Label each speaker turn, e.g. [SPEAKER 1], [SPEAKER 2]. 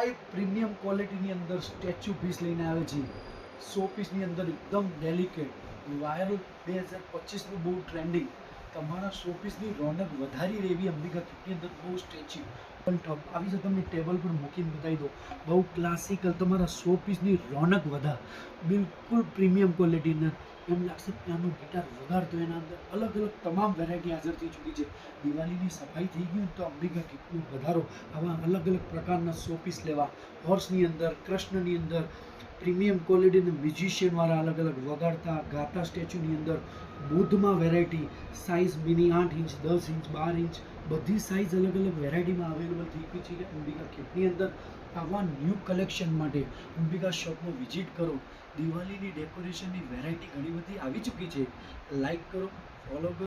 [SPEAKER 1] High premium ક્વોલિટીની અંદર statue piece લઈને આવે છે. 100 પીસની અંદર એકદમ ડેલિકેટ વાયરલ 2025નું બહુ ટ્રેન્ડિંગ તમારા 100 પીસની રોનક વધારી રહેવી અંબિકા કિટની અંદર બહુ સ્ટેચ્યુ પણ ટોપ આવી છે. તમને ટેબલ પર મૂકીને બતાવી દો, બહુ ક્લાસિકલ તમારા 100 પીસની રોનક વધા, બિલકુલ પ્રીમિયમ ક્વોલિટીના. એમ લાગશે ત્યાંનો ગિટાર વગાડતો, એના અંદર અલગ અલગ તમામ વેરાયટી હાજર થઈ ચૂકી છે. દિવાળીની સફાઈ થઈ ગઈ તો અંબિકા કિટનો વધારો આવા અલગ અલગ પ્રકારના 100 પીસ લેવા. હોર્સની અંદર, કૃષ્ણની અંદર પ્રીમિયમ ક્વોલિટીના મ્યુઝિશિયનવાળા અલગ અલગ વગાડતા ગાતા સ્ટેચ્યુની અંદર બુદ્ધમાં variety size mini 8 inch, 10 inch, 12 inch બધી સાઇઝ અલગ અલગ વેરાયટીમાં અવેલેબલ થઈ ગઈ છે અંબિકા કિટની અંદર. આવા ન્યૂ કલેક્શન માટે અંબિકા શોપમાં વિઝિટ કરો. દિવાળીની ડેકોરેશનની વેરાયટી ઘણી બધી આવી ચૂકી છે. લાઈક કરો, ફોલો કરો.